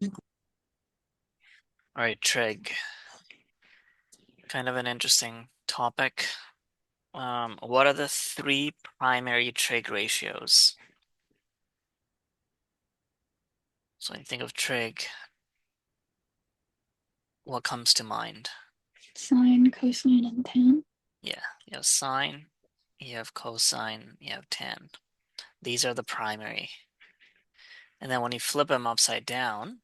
All right, trig. Kind of an interesting topic. What are the three primary trig ratios? So when you think of trig, what comes to mind? Sine, cosine, and tan. Yeah, you have sine, you have cosine, you have tan. These are the primary. And then when you flip them upside down,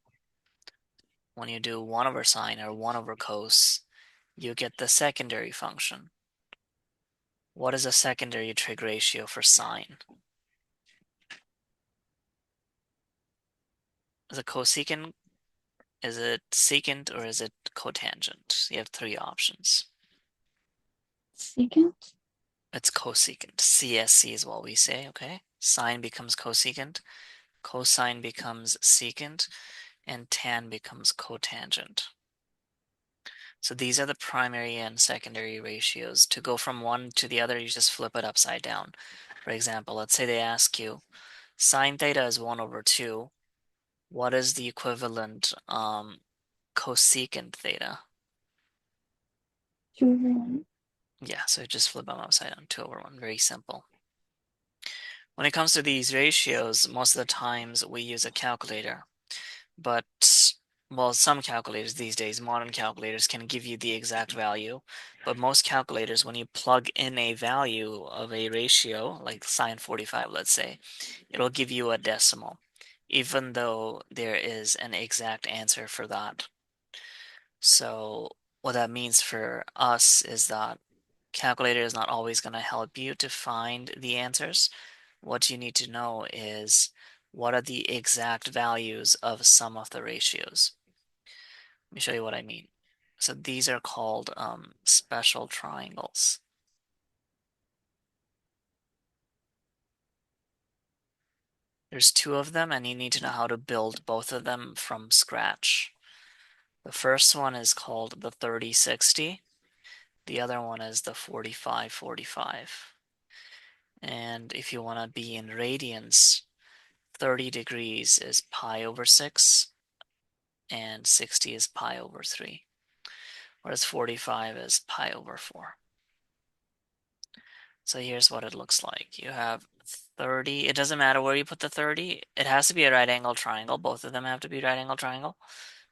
when you do 1 over sine or 1 over cos, you get the secondary function. What is a secondary trig ratio for sine? Is it cosecant? Is it secant or is it cotangent? You have three options. Secant. It's cosecant. CSC is what we say, okay? Sine becomes cosecant, cosine becomes secant, and tan becomes cotangent. So these are the primary and secondary ratios. To go from one to the other, you just flip it upside down. For example, let's say they ask you, sine theta is 1 over 2. What is the equivalent cosecant theta? 2/1. Yeah, so just flip them upside down, 2 over 1. Very simple. When it comes to these ratios, most of the times we use a calculator. But, well, some calculators these days, modern calculators, can give you the exact value. But most calculators, when you plug in a value of a ratio, like sine 45, let's say, it'll give you a decimal, even though there is an exact answer for that. So what that means for us is that calculator is not always going to help you to find the answers. What you need to know is what are the exact values of some of the ratios. Let me show you what I mean. So these are called special triangles. There's two of them, and you need to know how to build both of them from scratch. The first one is called the 30-60. The other one is the 45-45. And if you want to be in radians, 30 degrees is pi over 6, and 60 is pi over 3, whereas 45 is pi over 4. So here's what it looks like. You have 30. It doesn't matter where you put the 30. It has to be a right angle triangle. Both of them have to be right angle triangle,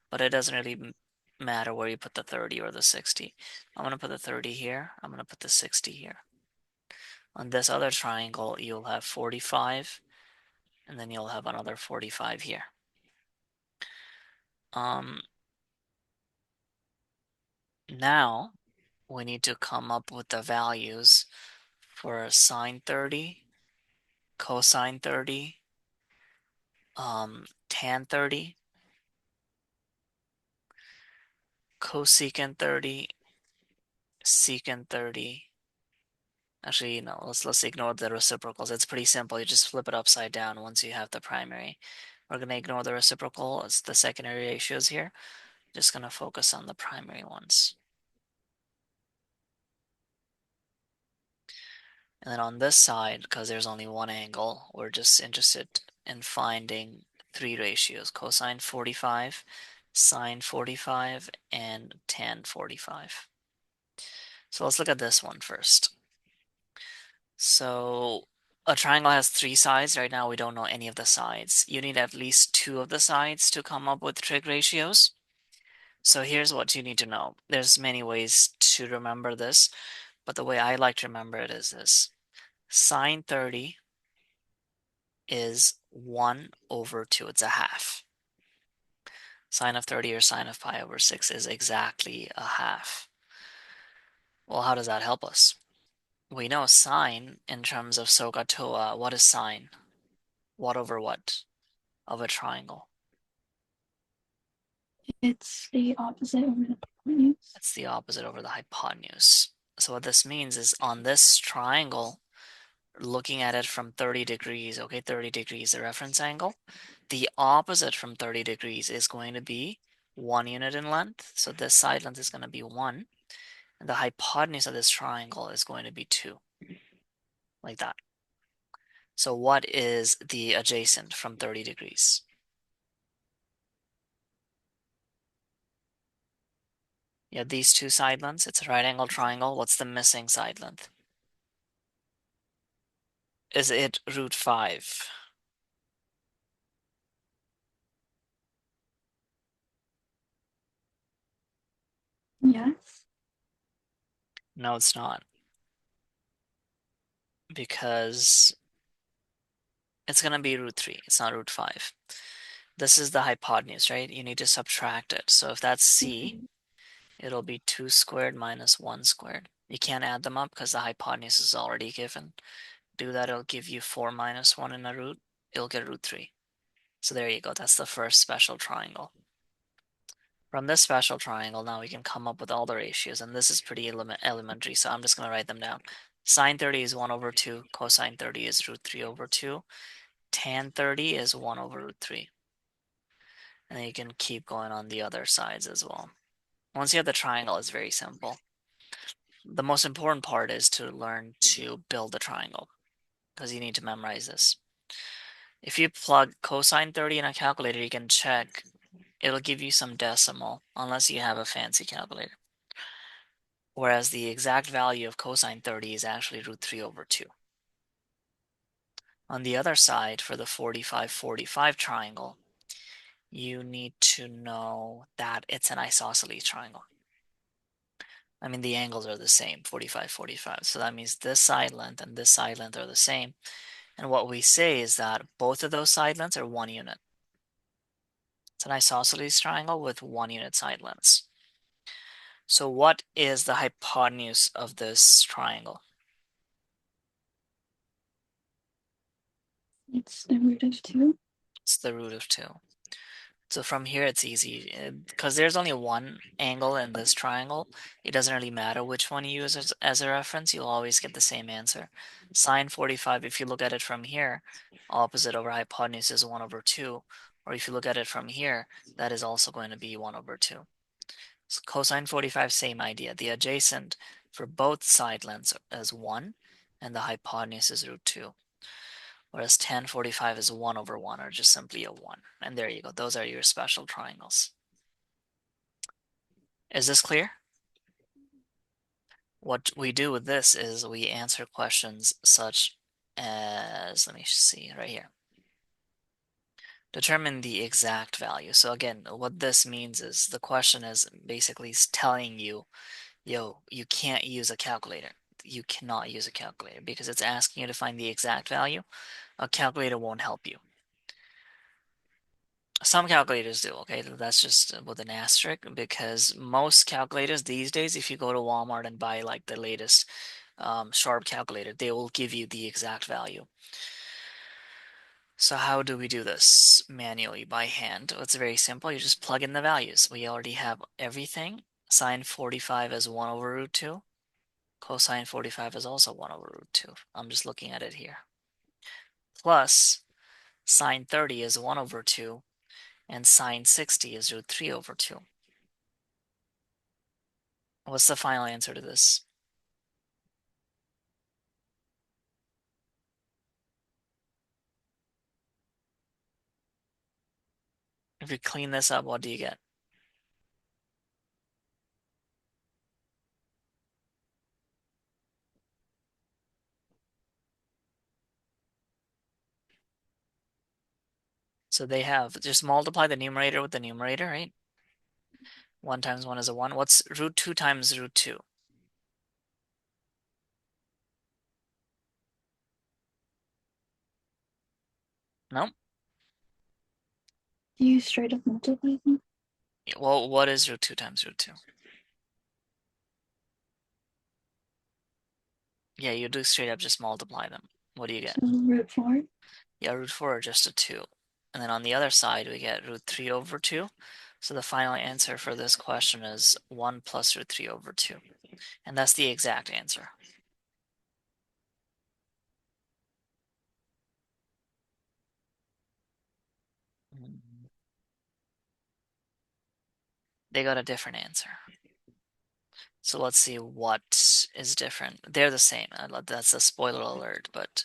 but it doesn't really matter where you put the 30 or the 60. I'm going to put the 30 here. I'm going to put the 60 here. On this other triangle, you'll have 45, and then you'll have another 45 here. Um, Now we need to come up with the values for sine 30, cosine 30, tan 30, cosecant 30, secant 30. Actually, no, let's ignore the reciprocals. It's pretty simple. You just flip it upside down once you have the primary. We're going to ignore the reciprocal. It's the secondary ratios here. Just going to focus on the primary ones. And then on this side, because there's only one angle, we're just interested in finding three ratios: cosine 45, sine 45, and tan 45. So let's look at this one first. So a triangle has three sides. Right now we don't know any of the sides. You need at least two of the sides to come up with trig ratios. So here's what you need to know. There's many ways to remember this, but the way I like to remember it is this. Sine 30 is 1 over 2. It's a half. Sine of 30 or sine of pi over 6 is exactly a half. Well, how does that help us? We know sine in terms of SOHCAHTOA. What is sine? What over what of a triangle? It's the opposite over the hypotenuse. It's the opposite over the hypotenuse. So what this means is on this triangle, looking at it from 30 degrees, okay, 30 degrees, the reference angle, the opposite from 30 degrees is going to be 1 unit in length. So this side length is going to be 1. And the hypotenuse of this triangle is going to be 2, like that. So what is the adjacent from 30 degrees? You have these two side lengths. It's a right angle triangle. What's the missing side length? Is it root 5? Yes. No, it's not. Because it's going to be root 3. It's not root 5. This is the hypotenuse, right? You need to subtract it. So if that's c, Okay. it'll be 2 squared minus 1 squared. You can't add them up because the hypotenuse is already given. Do that, it'll give you 4 minus 1 in a root. It'll get root 3. So there you go. That's the first special triangle. From this special triangle, now we can come up with all the ratios, and this is pretty elementary, so I'm just going to write them down. Sine 30 is 1 over 2, cosine 30 is root 3 over 2, tan 30 is 1 over root 3. And then you can keep going on the other sides as well. Once you have the triangle, it's very simple. The most important part is to learn to build the triangle, because you need to memorize this. If you plug cosine 30 in a calculator, you can check. It'll give you some decimal, unless you have a fancy calculator. Whereas the exact value of cosine 30 is actually root 3 over 2. On the other side, for the 45-45 triangle, you need to know that it's an isosceles triangle. I mean, the angles are the same, 45-45. So that means this side length and this side length are the same. And what we say is that both of those side lengths are 1 unit. It's an isosceles triangle with 1 unit side lengths. So what is the hypotenuse of this triangle? It's the root of 2. It's the root of 2. So from here it's easy because there's only one angle in this triangle. It doesn't really matter which one you use as a reference. You'll always get the same answer. Sine 45, if you look at it from here, opposite over hypotenuse is 1 over 2. Or if you look at it from here, that is also going to be 1 over 2. So cosine 45, same idea. The adjacent for both side lengths is 1, and the hypotenuse is root 2. Whereas tan 45 is 1 over 1, or just simply a 1. And there you go. Those are your special triangles. Is this clear? What we do with this is we answer questions such as, let me see right here. Determine the exact value. So again, what this means is the question is basically telling you, yo, you can't use a calculator. You cannot use a calculator because it's asking you to find the exact value. A calculator won't help you. Some calculators do, okay? That's just with an asterisk because most calculators these days, if you go to Walmart and buy like the latest Sharp calculator, they will give you the exact value. So how do we do this manually by hand? Well, it's very simple. You just plug in the values. We already have everything. Sine 45 is 1 over root 2. Cosine 45 is also 1 over root 2. I'm just looking at it here. Plus, sine 30 is 1 over 2. And sine 60 is root 3 over 2. What's the final answer to this? If you clean this up, what do you get? So they have, just multiply the numerator with the numerator, right? 1 times 1 is a 1. What's root 2 times root 2? No? Do you straight up multiply them? Well, what is root 2 times root 2? Yeah, you do straight up just multiply them. What do you get? So root 4. Yeah, root 4 are just a 2. And then on the other side, we get root 3 over 2. So the final answer for this question is 1 plus root 3 over 2. And that's the exact answer. They got a different answer. So let's see what is different. They're the same. That's a spoiler alert, but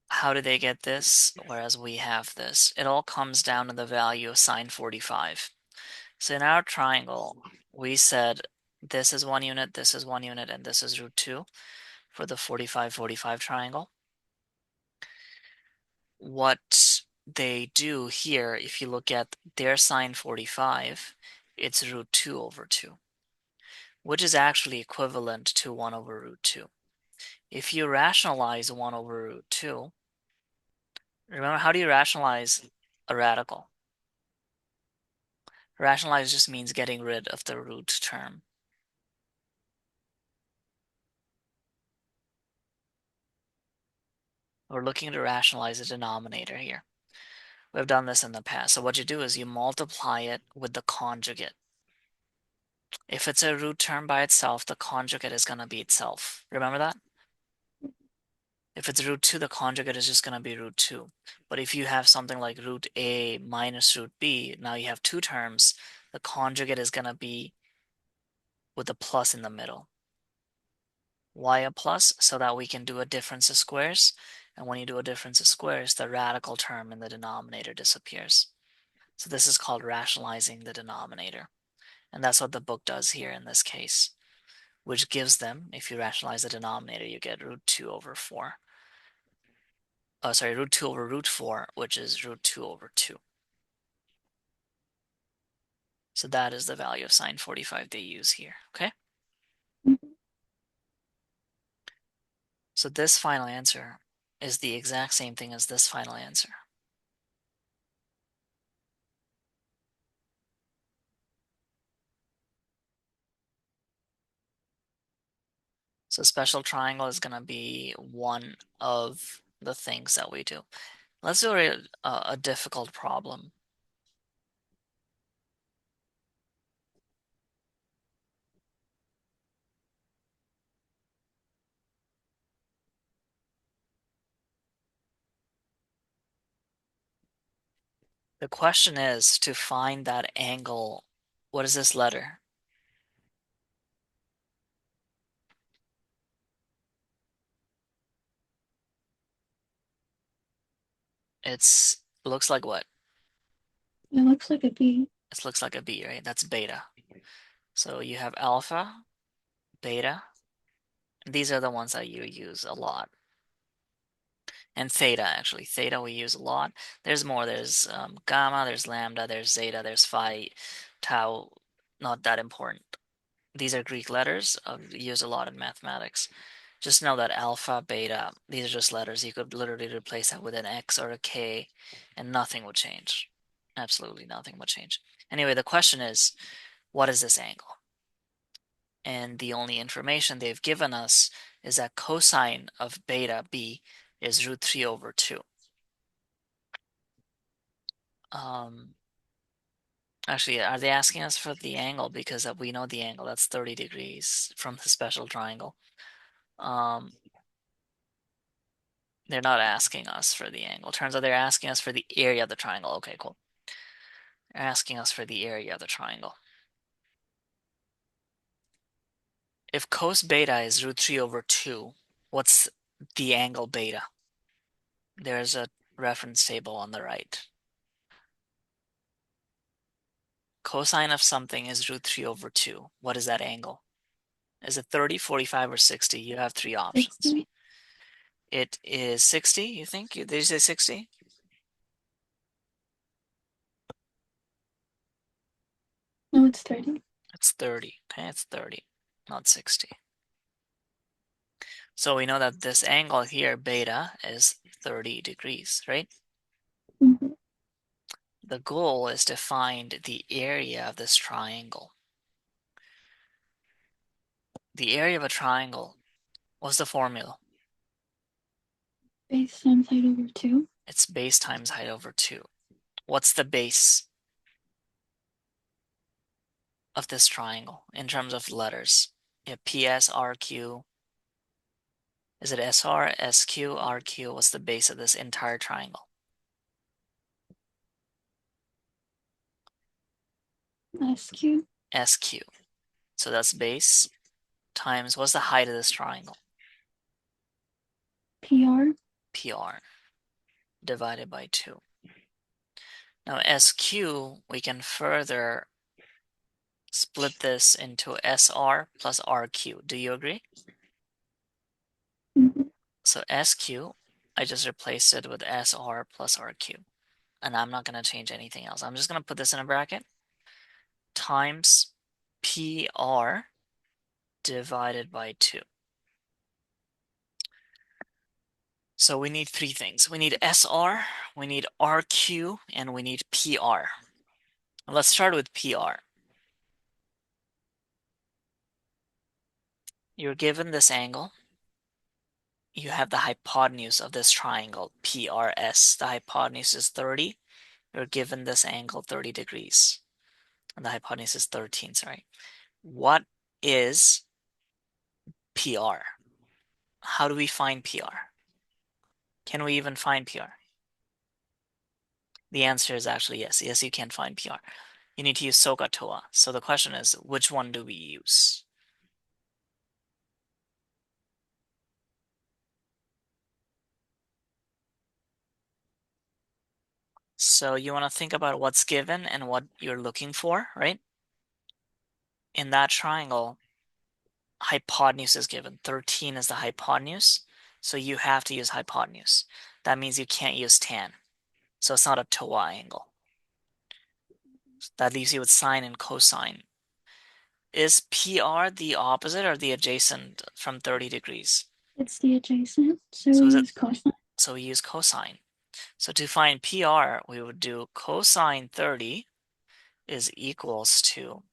how do they get this? Whereas we have this. It all comes down to the value of sine 45. So in our triangle, we said this is 1 unit, this is 1 unit, and this is root 2 for the 45-45 triangle. What they do here, if you look at their sine 45, it's root 2 over 2, which is actually equivalent to 1 over root 2. If you rationalize 1 over root 2, remember, how do you rationalize a radical? Rationalize just means getting rid of the root term. We're looking to rationalize the denominator here. We've done this in the past. So what you do is you multiply it with the conjugate. If it's a root term by itself, the conjugate is going to be itself. Remember that? If it's root 2, the conjugate is just going to be root 2. But if you have something like root a minus root b, now you have two terms. The conjugate is going to be with a plus in the middle. Why a plus? So that we can do a difference of squares. And when you do a difference of squares, the radical term in the denominator disappears. So this is called rationalizing the denominator. And that's what the book does here in this case, which gives them, if you rationalize the denominator, you get root 2 over 4. Oh, sorry, root 2 over root 4, which is root 2 over 2. So that is the value of sine 45 they use here, okay? Mhm. So this final answer is the exact same thing as this final answer. So special triangle is going to be one of the things that we do. Let's do a difficult problem. The question is to find that angle. What is this letter? It's looks like what? It looks like a B. It looks like a B, right? That's beta. So you have alpha, beta. These are the ones that you use a lot. And theta, actually. Theta we use a lot. There's more. There's gamma, there's lambda, there's zeta, there's phi, tau. Not that important. These are Greek letters used a lot in mathematics. Just know that alpha, beta, these are just letters. You could literally replace that with an X or a K and nothing would change. Absolutely nothing would change. Anyway, the question is, what is this angle? And the only information they've given us is that cosine of beta b is root 3 over 2. Um, Actually, are they asking us for the angle? Because we know the angle, that's 30 degrees from the special triangle. Um, they're not asking us for the angle. Turns out they're asking us for the area of the triangle. Okay, cool. They're asking us for the area of the triangle. If cos beta is root 3 over 2, what's the angle beta? There's a reference table on the right. Cosine of something is root 3 over 2. What is that angle? Is it 30, 45, or 60? You have three options. 60. It is 60, you think? Did you say 60? No, it's 30. It's 30. Okay, it's 30, not 60. So we know that this angle here, beta, is 30 degrees, right? Mm-hmm. The goal is to find the area of this triangle. The area of a triangle, what's the formula? Base times height over 2. It's base times height over 2. What's the base of this triangle in terms of letters? Yeah, PS, RQ. Is it SR, SQ, RQ? What's the base of this entire triangle? SQ. SQ. So that's base times, what's the height of this triangle? PR. PR divided by 2. Now SQ, we can further split this into SR plus RQ. Do you agree? Mm-hmm. So SQ, I just replaced it with SR plus RQ. And I'm not going to change anything else. I'm just going to put this in a bracket times PR divided by 2. So we need three things. We need SR, we need RQ, and we need PR. Let's start with PR. You're given this angle. You have the hypotenuse of this triangle, PRS. The hypotenuse is 30. You're given this angle 30 degrees. And the hypotenuse is 13, sorry. What is PR? How do we find PR? Can we even find PR? The answer is actually yes. Yes, you can find PR. You need to use SOHCAHTOA. So the question is, which one do we use? So you want to think about what's given and what you're looking for, right? In that triangle, hypotenuse is given. 13 is the hypotenuse. So you have to use hypotenuse. That means you can't use tan. So it's not a TOA angle. That leaves you with sine and cosine. Is PR the opposite or the adjacent from 30 degrees? It's the adjacent, so So we is it use cosine. so we use cosine. So to find PR, we would do cosine 30 is equals to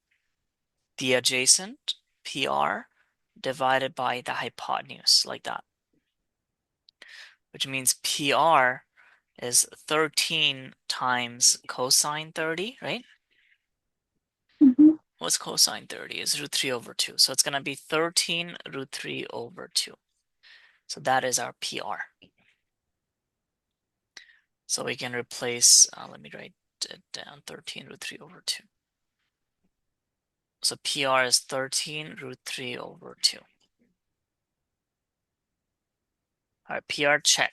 the adjacent PR divided by the hypotenuse, like that. Which means PR is 13 times cosine 30, right? Mm-hmm. What's cosine 30? Is root 3 over 2. So it's going to be 13 root 3 over 2. So that is our PR. So we can replace, let me write it down, 13 root 3 over 2. So PR is 13 root 3 over 2. All right, PR check.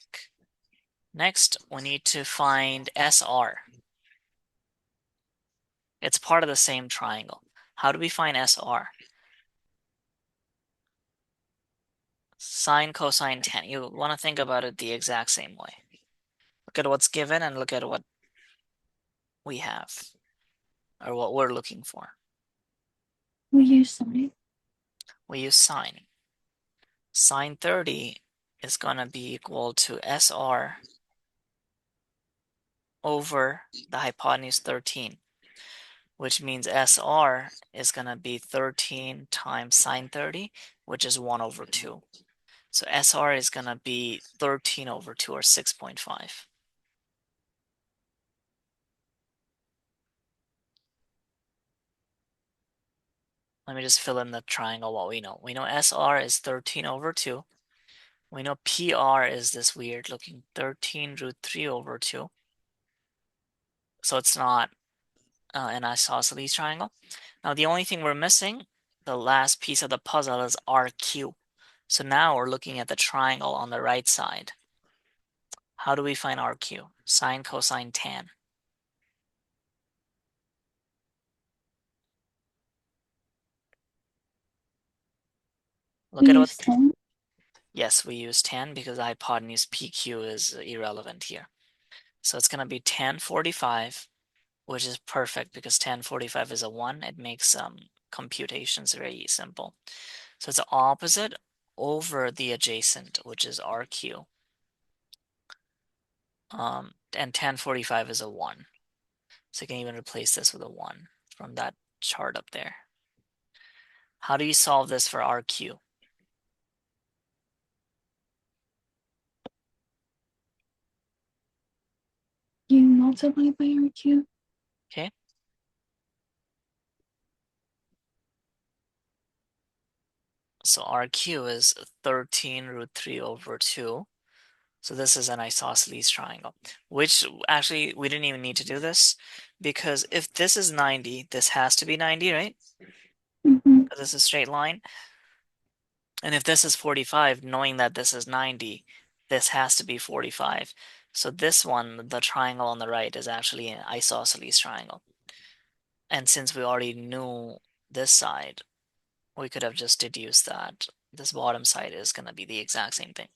Next, we need to find SR. It's part of the same triangle. How do we find SR? Sine, cosine, tan. You want to think about it the exact same way. Look at what's given and look at what we have, or what we're looking for. We use sine. We use sine. Sine 30 is going to be equal to SR over the hypotenuse 13, which means SR is going to be 13 times sine 30, which is 1 over 2. So SR is going to be 13 over 2, or 6.5. Let me just fill in the triangle what we know. We know SR is 13 over 2. We know PR is this weird looking 13 root 3 over 2. So it's not an isosceles triangle. Now the only thing we're missing, the last piece of the puzzle, is RQ. So now we're looking at the triangle on the right side. How do we find RQ? Sine, cosine, tan. We Look at use what's, 10. yes, we use tan because the hypotenuse PQ is irrelevant here. So it's going to be tan 45, which is perfect because tan 45 is a 1. It makes computations very simple. So it's opposite over the adjacent, which is RQ. And tan 45 is a 1. So you can even replace this with a 1 from that chart up there. How do you solve this for RQ? You multiply by RQ. Okay, so RQ is 13 root 3 over 2. So this is an isosceles triangle, which actually we didn't even need to do this because if this is 90, this has to be 90, right? Mm-hmm. Because this is a straight line. And if this is 45, knowing that this is 90, this has to be 45. So this one, the triangle on the right, is actually an isosceles triangle. And since we already knew this side, we could have just deduced that this bottom side is going to be the exact same thing.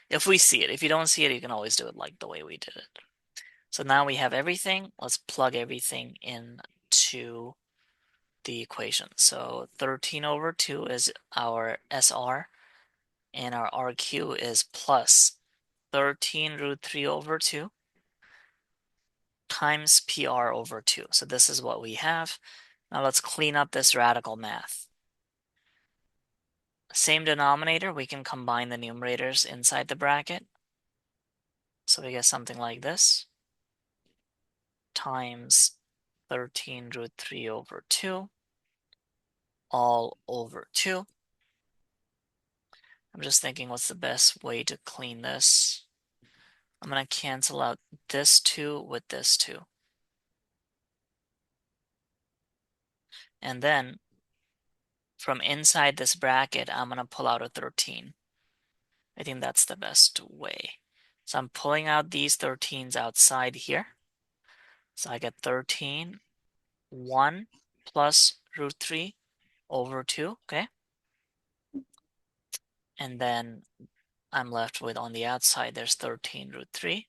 If we see it. If you don't see it, you can always do it like the way we did it. So now we have everything. Let's plug everything into the equation. So 13 over 2 is our SR, and our RQ is plus 13 root 3 over 2 times PR over 2. So this is what we have. Now let's clean up this radical math. Same denominator, we can combine the numerators inside the bracket. So we get something like this, times 13 root 3 over 2, all over 2. I'm just thinking what's the best way to clean this. I'm going to cancel out this 2 with this 2. And then from inside this bracket, I'm going to pull out a 13. I think that's the best way. So I'm pulling out these 13s outside here. So I get 13, 1 plus root 3 over 2, okay? And then I'm left with on the outside, there's 13 root 3.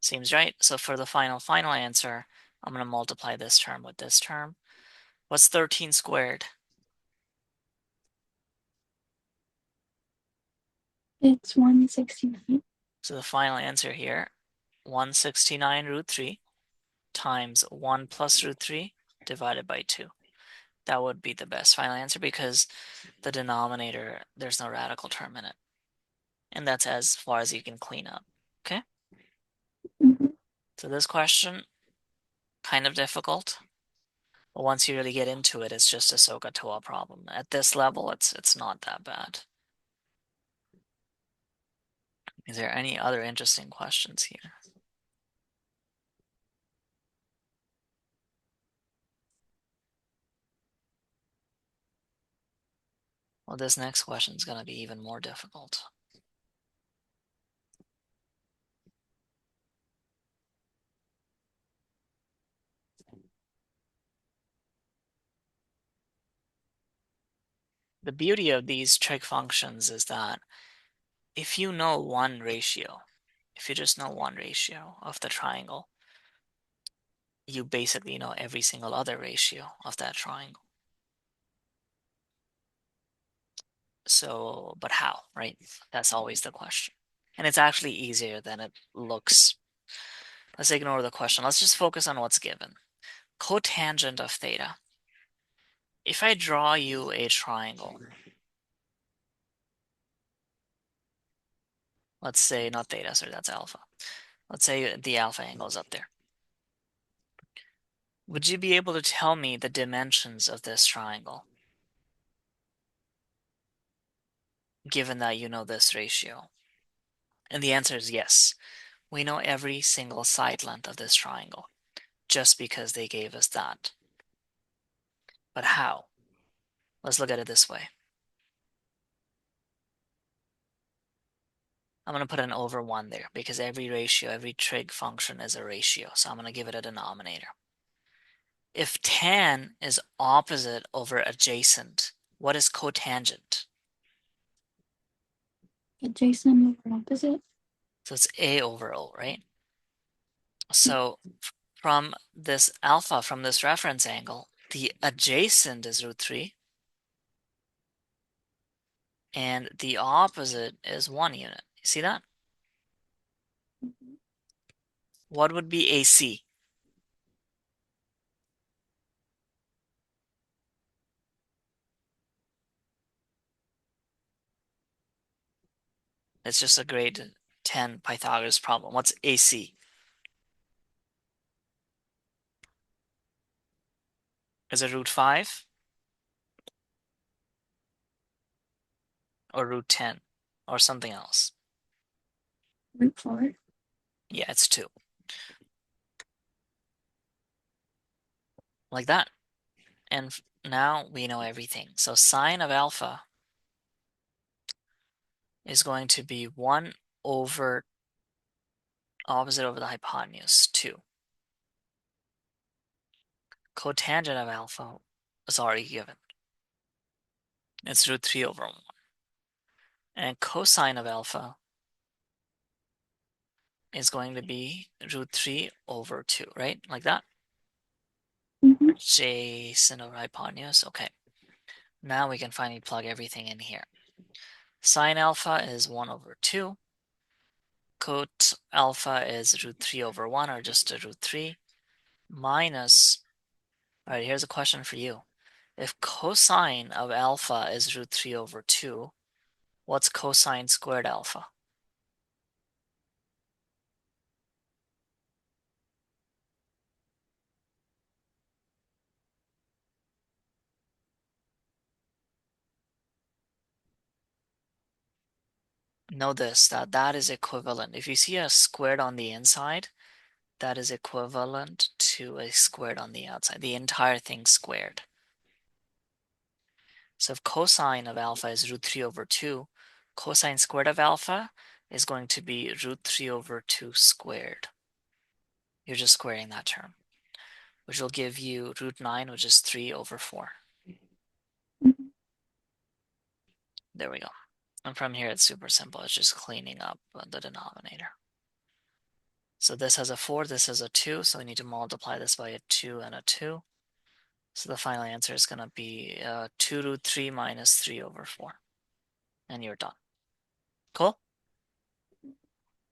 Seems right. So for the final answer, I'm going to multiply this term with this term. What's 13 squared? It's 169. So the final answer here, 169 root 3 times 1 plus root 3 divided by 2. That would be the best final answer because the denominator, there's no radical term in it. And that's as far as you can clean up. Okay? Mm-hmm. So this question, kind of difficult. But once you really get into it, it's just a SOHCAHTOA problem. At this level, it's not that bad. Is there any other interesting questions here? Well, this next question is going to be even more difficult. The beauty of these trig functions is that if you know one ratio, if you just know one ratio of the triangle, you basically know every single other ratio of that triangle. So, but how, right? That's always the question. And it's actually easier than it looks. Let's ignore the question. Let's just focus on what's given. Cotangent of theta. If I draw you a triangle, let's say not theta, sorry, that's alpha. Let's say the alpha angle is up there. Would you be able to tell me the dimensions of this triangle, given that you know this ratio? And the answer is yes. We know every single side length of this triangle, just because they gave us that. But how? Let's look at it this way. I'm going to put an over 1 there, because every ratio, every trig function is a ratio, so I'm going to give it a denominator. If tan is opposite over adjacent, what is cotangent? Adjacent over opposite. So it's A over O, right? So from this alpha, from this reference angle, the adjacent is root 3, and the opposite is 1 unit. You see that? Mm-hmm. What would be AC? It's just a grade 10 Pythagoras problem. What's AC? Is it root 5 or root 10 or something else? Root 4. Yeah, it's 2. Like that. And now we know everything. So sine of alpha is going to be 1 over opposite over the hypotenuse, 2. Cotangent of alpha is already given. It's root 3 over 1. And cosine of alpha is going to be root 3 over 2, right? Like that. Mm-hmm. Adjacent over hypotenuse. Okay. Now we can finally plug everything in here. Sine alpha is 1 over 2. Cot alpha is root 3 over 1, or just a root 3, minus. All right, here's a question for you. If cosine of alpha is root 3 over 2, what's cosine squared alpha? Know this, that is equivalent. If you see a squared on the inside, that is equivalent to a squared on the outside. The entire thing squared. So if cosine of alpha is root 3 over 2, cosine squared of alpha is going to be root 3 over 2 squared. You're just squaring that term, which will give you root 9, which is 3 over 4. Mm-hmm. There we go. And from here, it's super simple. It's just cleaning up the denominator. So this has a 4, this has a 2, so we need to multiply this by a 2 and a 2. So the final answer is going to be 2 root 3 minus 3 over 4. And you're done. Cool?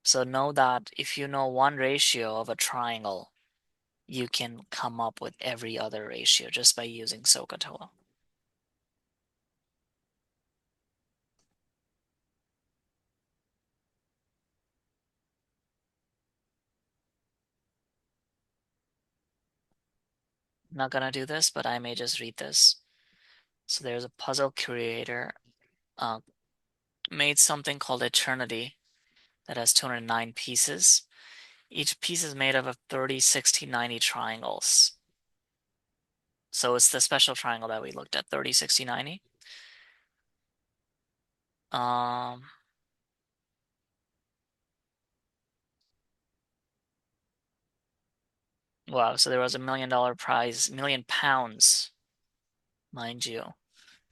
So know that if you know one ratio of a triangle, you can come up with every other ratio just by using SOHCAHTOA. I'm not going to do this, but I may just read this. So there's a puzzle creator uh, made something called Eternity that has 209 pieces. Each piece is made up of 30, 60, 90 triangles. So it's the special triangle that we looked at, 30, 60, 90. Um, wow, so there was $1 million prize, £1 million, mind you.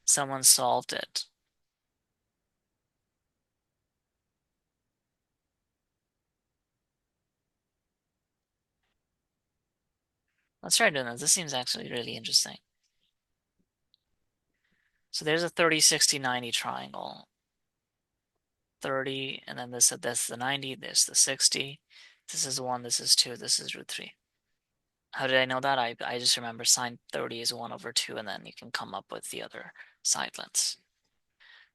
Someone solved it. Let's try doing this. This seems actually really interesting. So there's a 30, 60, 90 triangle. 30, and then that's the 90, there's the 60. This is 1, this is 2, this is root 3. How did I know that? I just remember sine 30 is 1 over 2, and then you can come up with the other side lengths.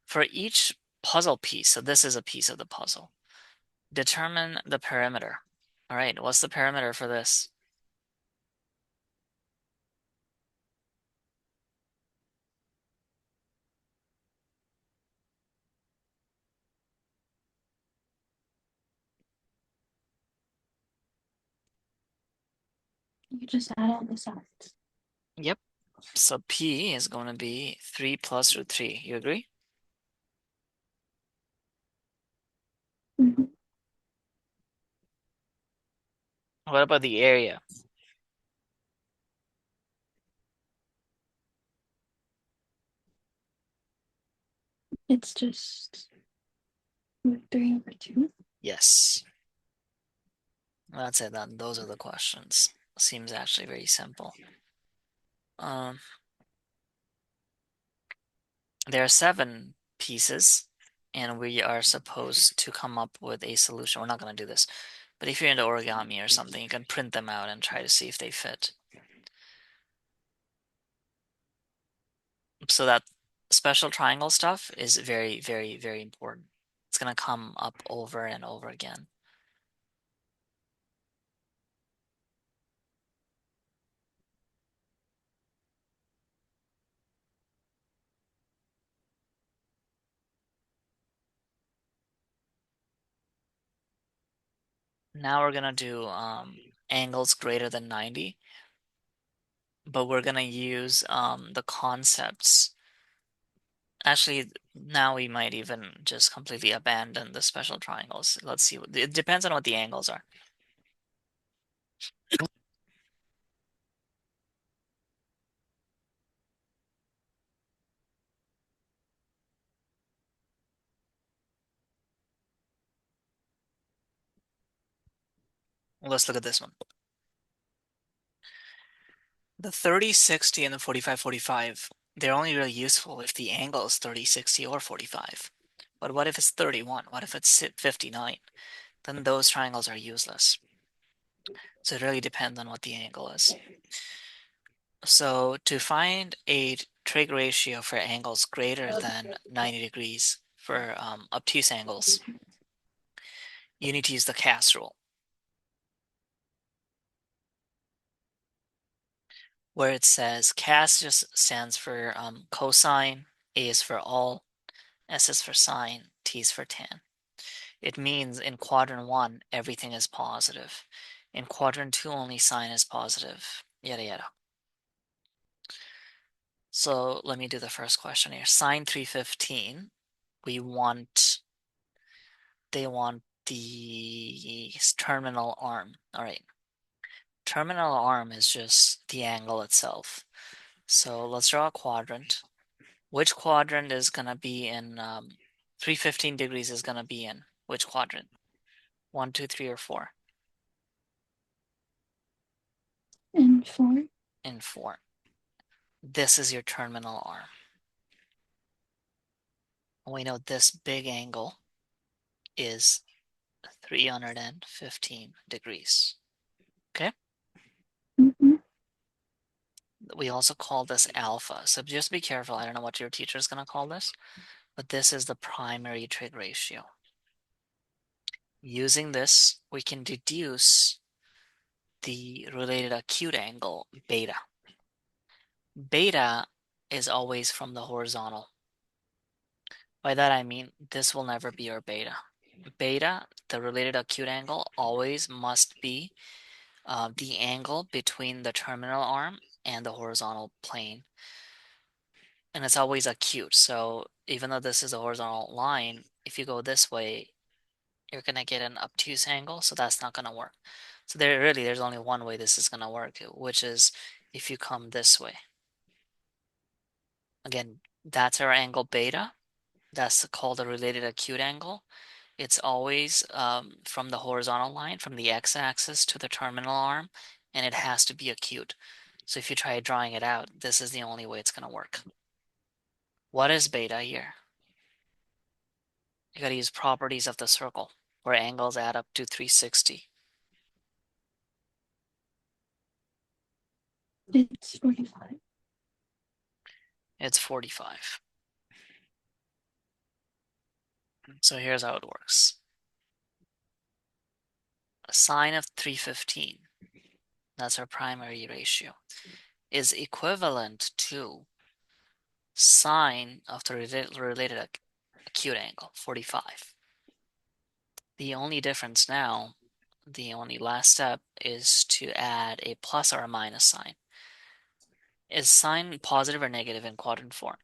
For each puzzle piece, so this is a piece of the puzzle, determine the perimeter. All right, what's the perimeter for this? You just add all the sides. Yep. So P is going to be 3 plus root 3. You agree? Mm-hmm. What about the area? It's just root 3 over 2. Yes. That's it then. Those are the questions. Seems actually very simple. Um, there are 7 pieces, and we are supposed to come up with a solution. We're not going to do this, but if you're into origami or something, you can print them out and try to see if they fit. So that special triangle stuff is very, very, very important. It's going to come up over and over again. Now we're going to do angles greater than 90, but we're going to use the concepts. Actually, now we might even just completely abandon the special triangles. Let's see. It depends on what the angles are. Let's look at this one. The 30-60 and the 45-45, they're only really useful if the angle is 30-60 or 45. But what if it's 31? What if it's 59? Then those triangles are useless. So it really depends on what the angle is. So to find a trig ratio for angles greater than 90 degrees for obtuse angles, you need to use the CAS rule, where it says CAS just stands for cosine, A is for all, S is for sine, T is for tan. It means in quadrant 1, everything is positive. In quadrant 2, only sine is positive, yada yada. So let me do the first question here. Sine 315, we want, they want the terminal arm. All right. Terminal arm is just the angle itself. So let's draw a quadrant. Which quadrant is going to be in 315 degrees is going to be in which quadrant? 1, 2, 3, or 4? And 4. In 4. This is your terminal arm. We know this big angle is 315 degrees. Okay? Mm-hmm. We also call this alpha. So just be careful. I don't know what your teacher is going to call this, but this is the primary trig ratio. Using this, we can deduce the related acute angle, beta. Beta is always from the horizontal. By that I mean this will never be your beta. Beta, the related acute angle, always must be the angle between the terminal arm and the horizontal plane. And it's always acute. So even though this is a horizontal line, if you go this way, you're going to get an obtuse angle. So that's not going to work. So there's only one way this is going to work, which is if you come this way. Again, that's our angle beta. That's called a related acute angle. It's always from the horizontal line, from the x-axis to the terminal arm, and it has to be acute. So if you try drawing it out, this is the only way it's going to work. What is beta here? You got to use properties of the circle, where angles add up to 360. It's 45. It's 45. So here's how it works. A sine of 315, that's our primary ratio, is equivalent to sine of the related acute angle, 45. The only difference now, the only last step, is to add a plus or a minus sign. Is sine positive or negative in quadrant 4?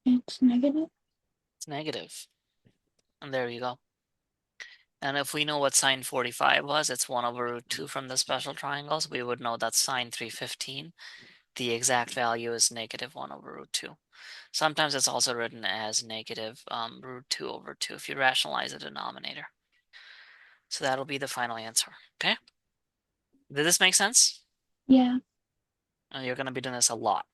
It's negative. It's negative. And there you go. And if we know what sine 45 was, it's 1 over root 2 from the special triangles. We would know that sine 315, the exact value is negative 1 over root 2. Sometimes it's also written as negative root 2 over 2 if you rationalize the denominator. So that'll be the final answer. Okay? Did this make sense? Yeah. And you're going to be doing this a lot.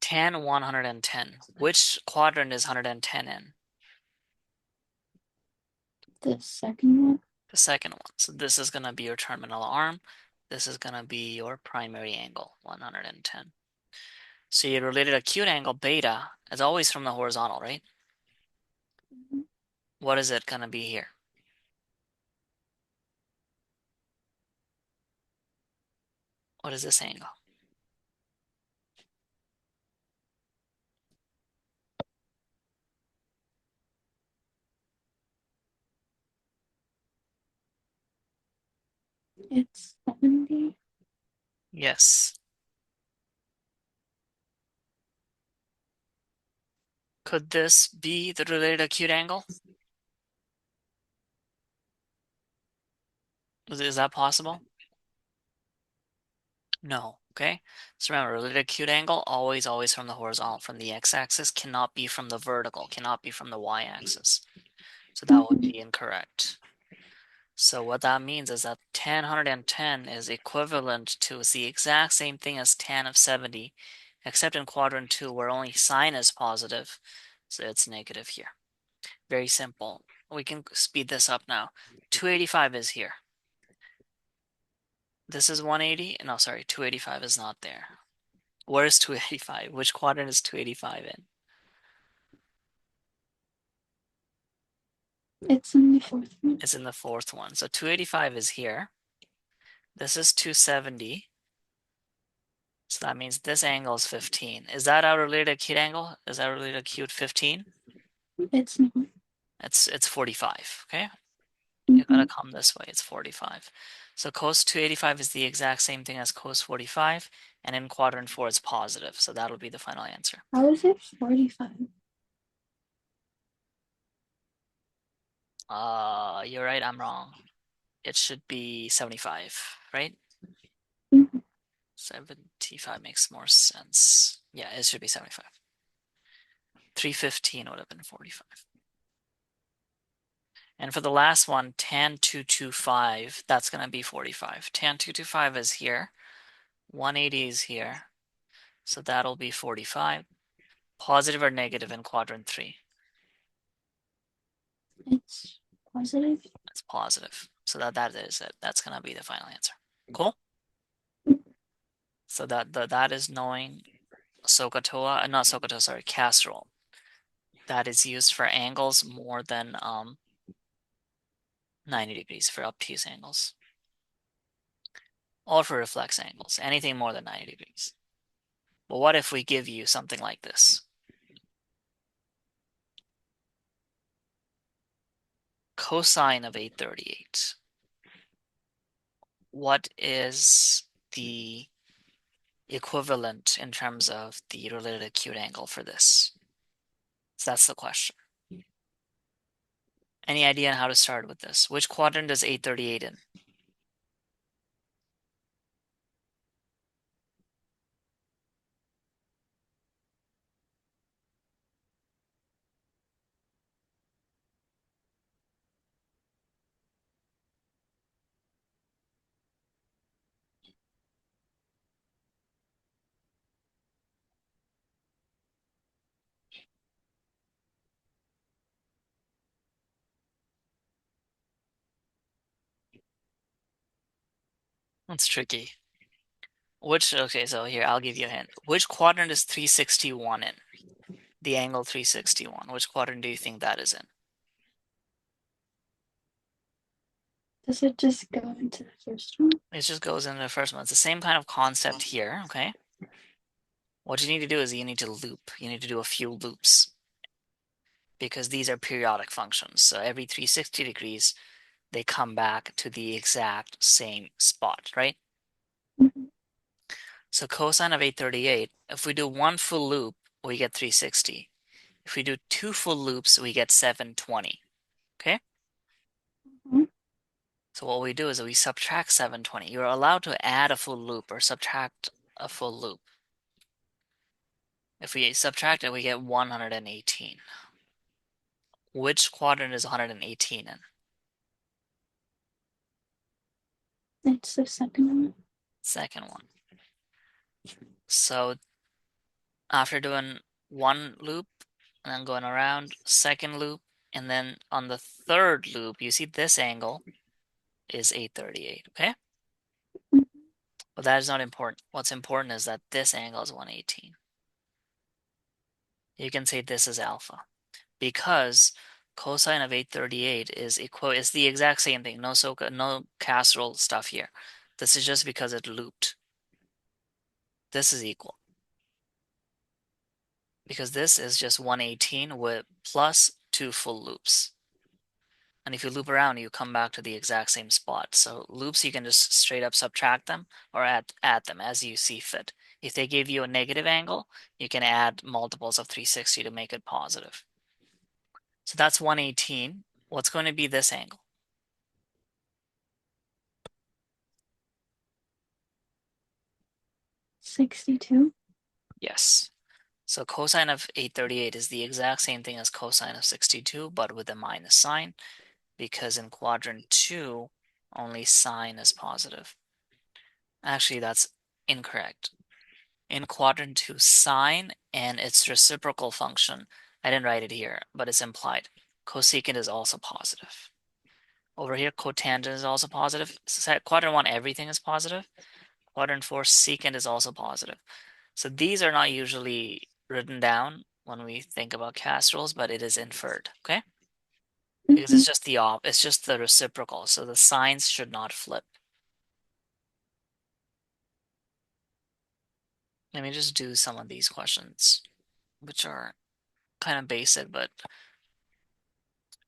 Tan 110. Which quadrant is 110 in? The second one. The second one. So this is going to be your terminal arm. This is going to be your primary angle, 110. So your related acute angle, beta, is always from the horizontal, right? Mhm. What is it going to be here? What is this angle? It's 70. Yes. Could this be the related acute angle? Is that possible? No. Okay. So remember, related acute angle, always from the horizontal, from the x-axis, cannot be from the vertical, cannot be from the y-axis. So that would Mhm. be incorrect. So what that means is that tan 110 is equivalent to, it's the exact same thing as tan of 70, except in quadrant 2 where only sine is positive, so it's negative here. Very simple. We can speed this up now. 285 is here. This is 180. No, sorry, 285 is not there. Where is 285? Which quadrant is 285 in? It's in the fourth one. It's in the fourth one. So 285 is here. This is 270. So that means this angle is 15. Is that our related acute angle? Is that related acute 15? It's not. It's 45, okay? You gotta Mhm. come this way, it's 45. So cos 285 is the exact same thing as cos 45, and in quadrant 4 it's positive, so that'll be the final answer. How is it 45? You're right, I'm wrong. It should be 75, right? Mhm. 75 makes more sense. Yeah, it should be 75. 315 would have been 45. And for the last one, tan 225, that's going to be 45. Tan 225 is here. 180 is here. So that'll be 45. Positive or negative in quadrant 3? It's positive. It's positive. So that is it. That's going to be the final answer. Cool? So that is knowing SOHCAHTOA, not SOHCAHTOA, sorry, casserole. That is used for angles more than 90 degrees, for obtuse angles. Or for reflex angles, anything more than 90 degrees. But what if we give you something like this? Cosine of 838. What is the equivalent in terms of the related acute angle for this? So that's the question. Any idea on how to start with this? Which quadrant does 838 in? That's tricky. Okay, so here, I'll give you a hint. Which quadrant is 361 in? The angle 361. Which quadrant do you think that is in? Does it just go into the first one? It just goes into the first one. It's the same kind of concept here, okay? What you need to do is you need to loop. You need to do a few loops because these are periodic functions. So every 360 degrees, they come back to the exact same spot, right? Mhm. So cosine of 838, if we do one full loop, we get 360. If we do two full loops, we get 720. Okay? Mhm. So what we do is we subtract 720. You're allowed to add a full loop or subtract a full loop. If we subtract it, we get 118. Which quadrant is 118 in? It's the second one. Second one. So after doing one loop and then going around, second loop, and then on the third loop, you see this angle is 838, okay? Mhm. But that is not important. What's important is that this angle is 118. You can say this is alpha because cosine of 838 is the exact same thing. No casserole stuff here. This is just because it looped. This is equal because this is just 118 with plus two full loops. And if you loop around, you come back to the exact same spot. So loops, you can just straight up subtract them or add them as you see fit. If they give you a negative angle, you can add multiples of 360 to make it positive. So that's 118. What's going to be this angle? 62. Yes. So cosine of 838 is the exact same thing as cosine of 62, but with a minus sign, because in quadrant 2, only sine is positive. Actually, that's incorrect. In quadrant 2, sine and its reciprocal function, I didn't write it here, but it's implied. Cosecant is also positive. Over here, cotangent is also positive. So quadrant 1, everything is positive. Quadrant 4, secant is also positive. So these are not usually written down when we think about cast rules, but it is inferred, okay? Because Mm-hmm. it's just the reciprocal, so the signs should not flip. Let me just do some of these questions, which are kind of basic, but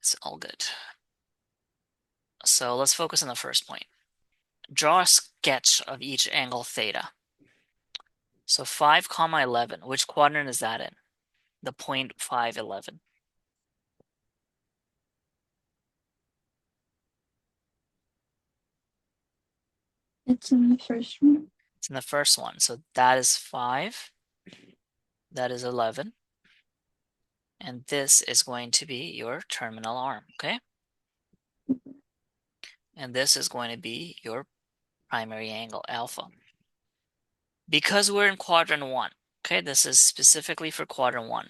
it's all good. So let's focus on the first point. Draw a sketch of each angle theta. So 5, 11, which quadrant is that in? The point 5, 11. It's in the first one. It's in the first one. So that is 5, that is 11, and this is going to be your terminal arm, okay? And this is going to be your primary angle, alpha. Because we're in quadrant 1, okay, this is specifically for quadrant 1.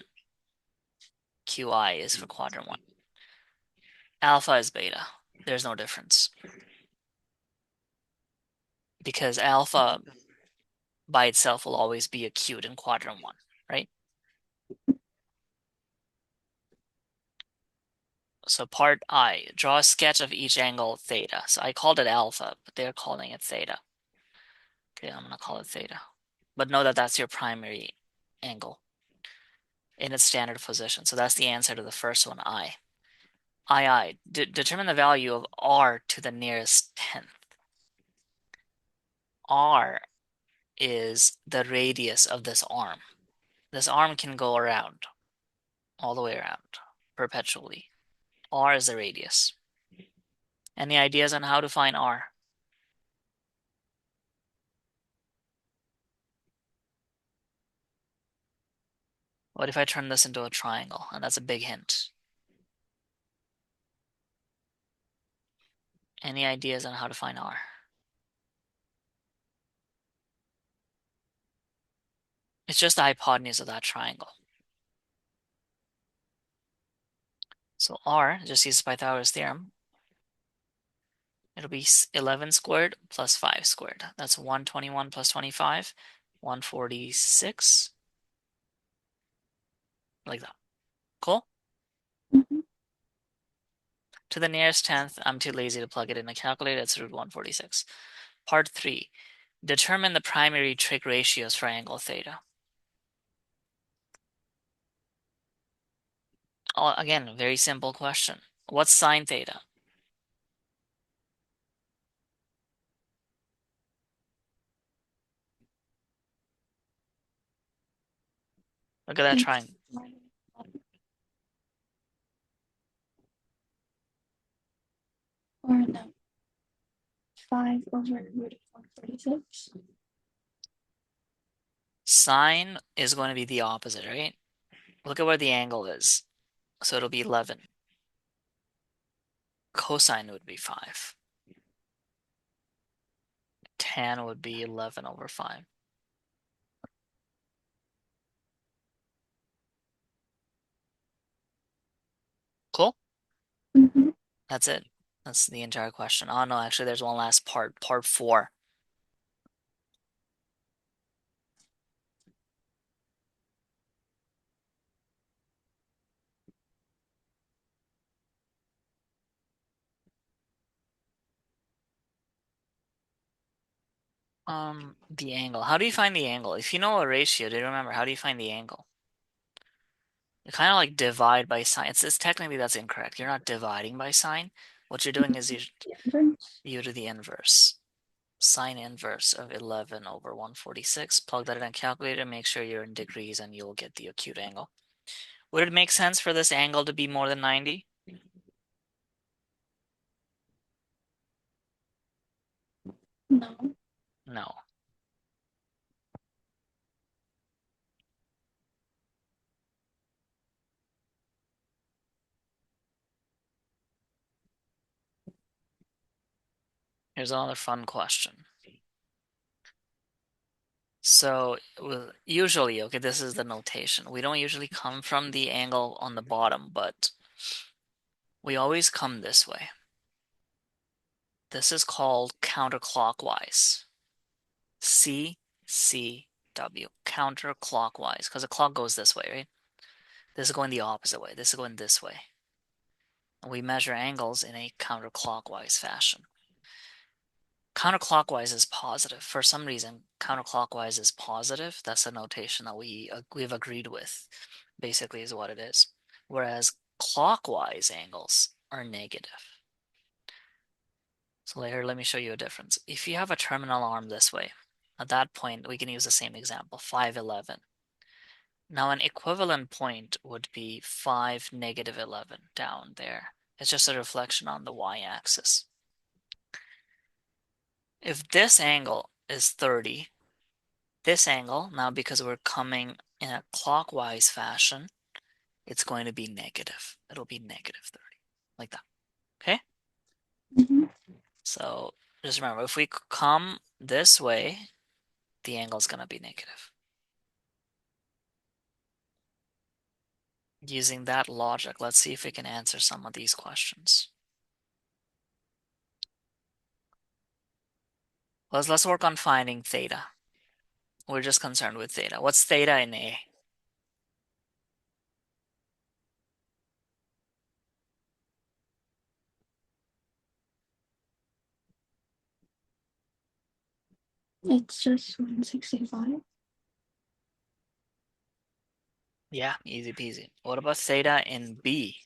QI is for quadrant 1. Alpha is beta. There's no difference. Because alpha by itself will always be acute in quadrant 1, right? So part I, draw a sketch of each angle theta. So I called it alpha, but they're calling it theta. Okay, I'm gonna call it theta. But know that that's your primary angle in its standard position. So that's the answer to the first one, I. Determine the value of r to the nearest tenth. R is the radius of this arm. This arm can go around, all the way around, perpetually. R is the radius. Any ideas on how to find R? What if I turn this into a triangle? And that's a big hint. Any ideas on how to find R? It's just the hypotenuse of that triangle. So R, just use Pythagoras theorem. It'll be 11 squared plus 5 squared. That's 121 plus 25, 146. Like that. Cool? Mm-hmm. To the nearest tenth, I'm too lazy to plug it in a calculator. It's root 146. Part 3. Determine the primary trig ratios for angle theta. Oh, again, very simple question. What's sine theta? Look at that It's triangle. or no, 5 over root of 146. Sine is going to be the opposite, right? Look at where the angle is. So it'll be 11. Cosine would be 5. Tan would be 11 over 5. Cool? Mm-hmm. That's it. That's the entire question. Oh no, actually there's one last part. Part 4. The angle. How do you find the angle? If you know a ratio, do you remember how do you find the angle? You kind of like divide by sine. It's technically that's incorrect. You're not dividing by sine. What you're doing is Difference. you do the inverse. Sine inverse of 11 over 146. Plug that in a calculator, make sure you're in degrees, and you'll get the acute angle. Would it make sense for this angle to be more than 90? No. No. Here's another fun question. So usually, okay, this is the notation. We don't usually come from the angle on the bottom, but we always come this way. This is called counterclockwise. C, C, W, counterclockwise, because the clock goes this way, right? This is going the opposite way. This is going this way. And we measure angles in a counterclockwise fashion. Counterclockwise is positive. For some reason, counterclockwise is positive. That's the notation that we've agreed with, basically is what it is. Whereas clockwise angles are negative. So here, let me show you a difference. If you have a terminal arm this way, at that point, we can use the same example, 511. Now an equivalent point would be 5, -11 down there. It's just a reflection on the y-axis. If this angle is 30, this angle, now because we're coming in a clockwise fashion, it's going to be negative. It'll be -30, like that. Okay? Mhm. So just remember, if we come this way, the angle is going to be negative. Using that logic, let's see if we can answer some of these questions. Let's work on finding theta. We're just concerned with theta. What's theta in A? It's just 165. Yeah, easy peasy. What about theta in B?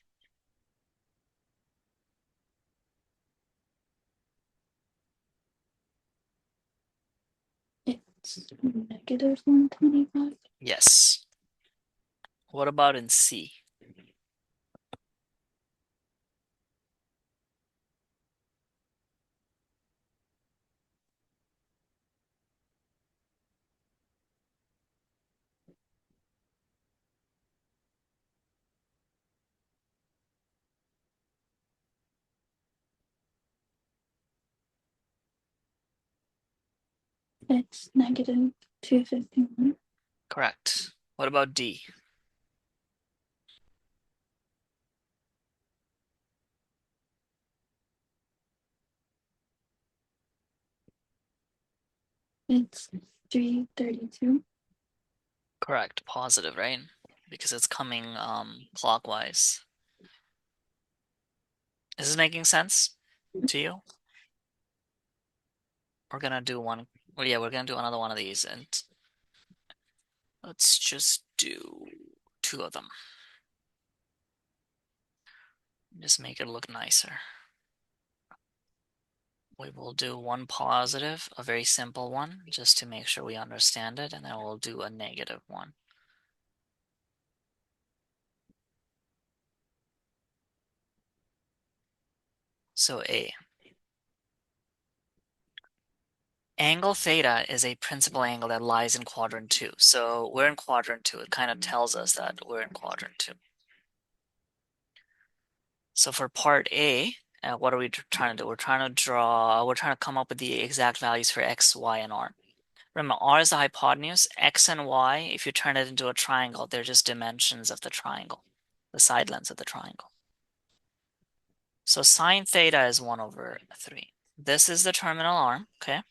It's -125. Yes. What about in C? It's -251. Correct. What about D? It's 332. Correct. Positive, right? Because it's coming clockwise. Is this making sense to you? We're gonna do one. Well, yeah, we're gonna do another one of these, and let's just do 2 of them. Just make it look nicer. We will do one positive, a very simple one, just to make sure we understand it, and then we'll do a negative one. So A. Angle theta is a principal angle that lies in quadrant 2. So we're in quadrant 2. It kind of tells us that we're in quadrant 2. So for part A, what are we trying to do? We're trying to come up with the exact values for x, y, and r. Remember, r is the hypotenuse. X and y, if you turn it into a triangle, they're just dimensions of the triangle, the side lengths of the triangle. So sine theta is 1/3. This is the terminal arm, okay?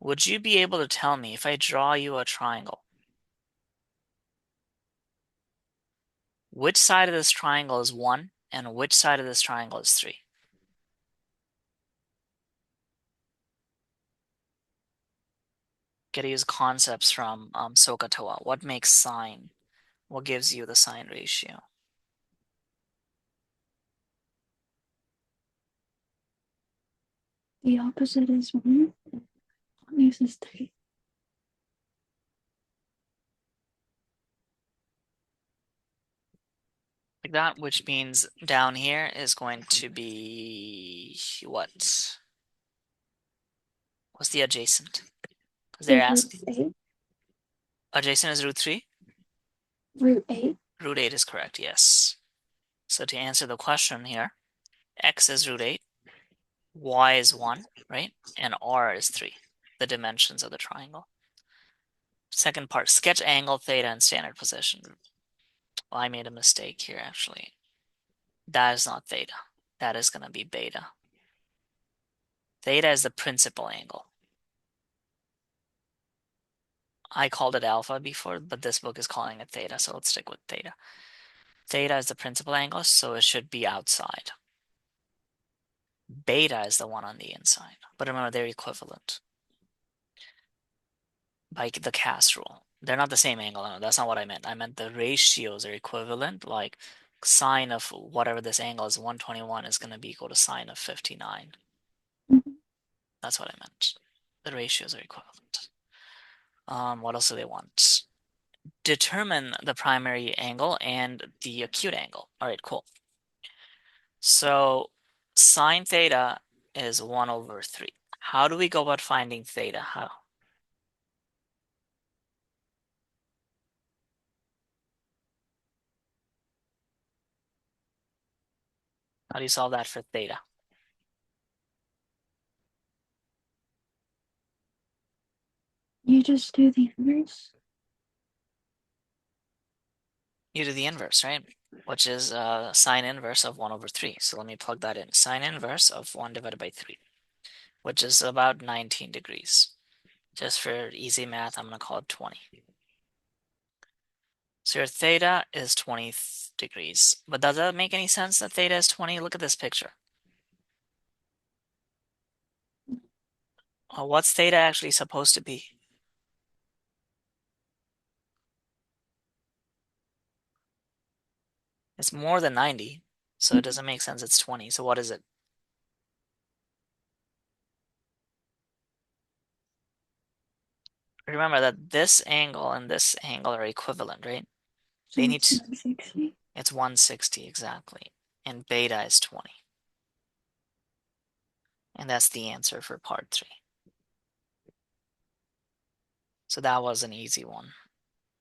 Would you be able to tell me if I draw you a triangle, which side of this triangle is 1 and which side of this triangle is 3? Get to use concepts from SOHCAHTOA. What makes sine? What gives you the sine ratio? The opposite is 1. This is 3. Like that, which means down here is going to be what? What's the adjacent? Because they're Is root asking. 8. Adjacent is root 3? Root 8. Root 8 is correct, yes. So to answer the question here, x is root 8. Y is 1, right? And R is 3, the dimensions of the triangle. Second part, sketch angle theta in standard position. Well, I made a mistake here, actually. That is not theta. That is going to be beta. Theta is the principal angle. I called it alpha before, but this book is calling it theta, so let's stick with theta. Theta is the principal angle, so it should be outside. Beta is the one on the inside. But remember, they're equivalent by the cast rule. They're not the same angle. No, that's not what I meant. I meant the ratios are equivalent. Like sine of whatever this angle is, 121 is going to be equal to sine of 59. Mhm. That's what I meant. The ratios are equivalent. What else do they want? Determine the primary angle and the acute angle. All right, cool. So sine theta is 1 over 3. How do we go about finding theta? How do you solve that for theta? You just do the inverse. You do the inverse, right? Which is sine inverse of 1 over 3. So let me plug that in. Sine inverse of 1 divided by 3, which is about 19 degrees. Just for easy math, I'm going to call it 20. So your theta is 20 degrees. But does that make any sense that theta is 20? Look at this picture. What's theta actually supposed to be? It's more than 90, so it doesn't make sense it's 20. So what is it? Remember that this angle and this angle are equivalent, right? So They need it's to, 160. it's 160 exactly, and beta is 20. And that's the answer for part 3. So that was an easy one.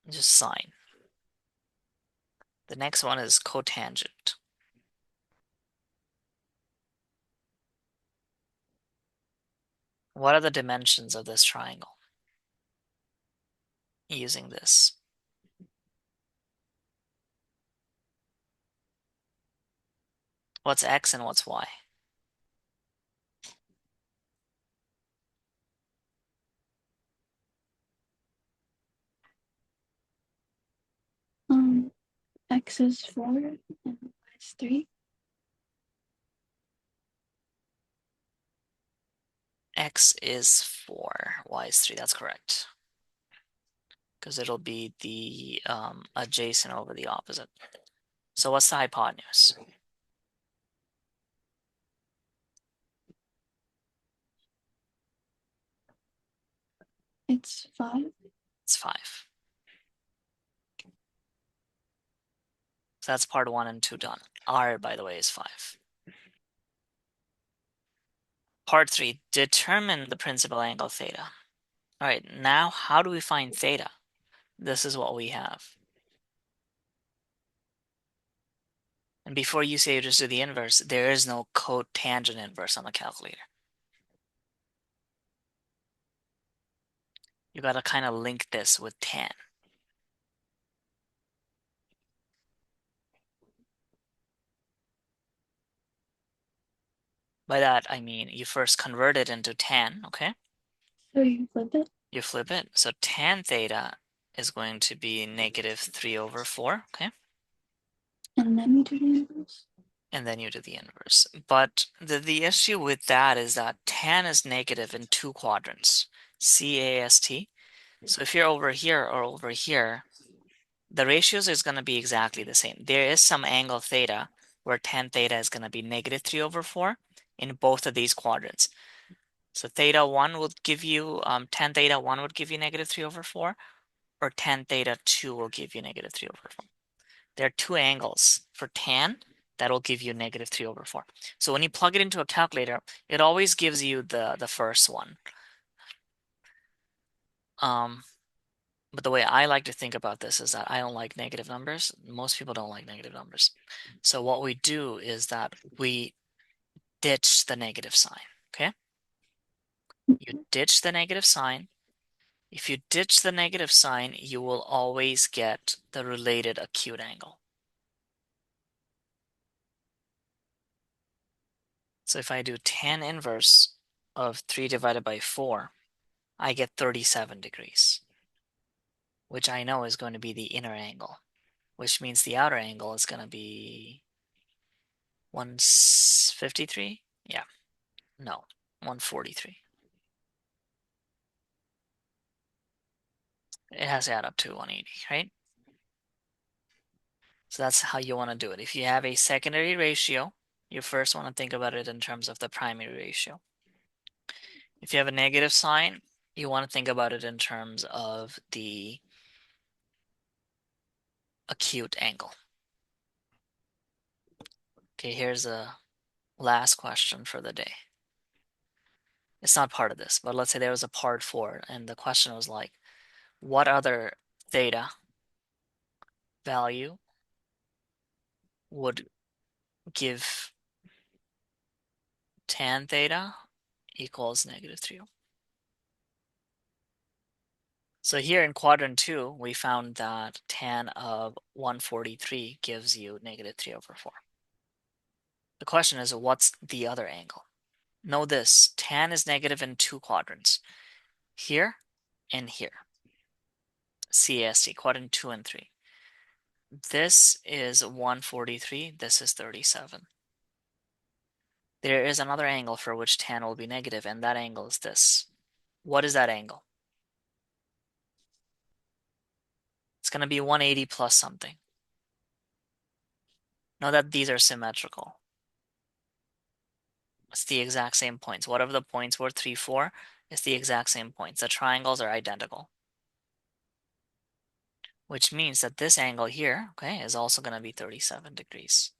Just sine. The next one is cotangent. What are the dimensions of this triangle using this? What's x and what's y? Um, X is 4 and Y is 3. X is 4, y is 3. That's correct. Because it'll be the adjacent over the opposite. So what's the hypotenuse? It's 5. It's 5. So that's part 1 and 2 done. R, by the way, is 5. Part 3, determine the principal angle theta. All right, now how do we find theta? This is what we have. And before you say you just do the inverse, there is no cotangent inverse on the calculator. You got to kind of link this with tan. By that, I mean you first convert it into tan, okay? So you flip it You flip it. So tan theta is going to be negative 3 over 4, okay? and then you do the inverse. And then you do the inverse. But the issue with that is that tan is negative in 2 quadrants, CAST. So if you're over here or over here, the ratios is going to be exactly the same. There is some angle theta where tan theta is going to be negative 3 over 4 in both of these quadrants. So theta 1 would give you, tan theta 1 would give you negative 3 over 4, or tan theta 2 will give you negative 3 over 4. There are 2 angles for tan that'll give you negative 3 over 4. So when you plug it into a calculator, it always gives you the first one. Um, but the way I like to think about this is that I don't like negative numbers. Most people don't like negative numbers. So what we do is that we ditch the negative sign, okay? You ditch the negative sign. If you ditch the negative sign, you will always get the related acute angle. So if I do tan inverse of 3 divided by 4, I get 37 degrees, which I know is going to be the inner angle, which means the outer angle is going to be 153? Yeah, no, 143. It has to add up to 180, right? So that's how you want to do it. If you have a secondary ratio, you first want to think about it in terms of the primary ratio. If you have a negative sign, you want to think about it in terms of the acute angle. Okay, here's a last question for the day. It's not part of this, but let's say there was a part 4 and the question was like, what other theta value would give tan theta equals -3. So here in quadrant 2, we found that tan of 143 gives you -3/4. The question is, what's the other angle? Know this, tan is negative in 2 quadrants, here and here. CAST, quadrant 2 and 3. This is 143, this is 37. There is another angle for which tan will be negative, and that angle is this. What is that angle? It's going to be 180 plus something. Know that these are symmetrical. It's the exact same points. Whatever the points were, 3, 4, it's the exact same points. The triangles are identical. Which means that this angle here, okay, is also going to be 37 degrees.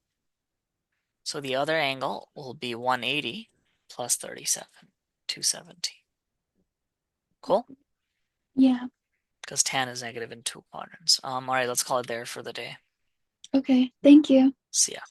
So the other angle will be 180 plus 37, 270. Cool? Yeah. Because tan is negative in 2 quadrants. All right, let's call it there for the day. Okay. Thank you. See ya.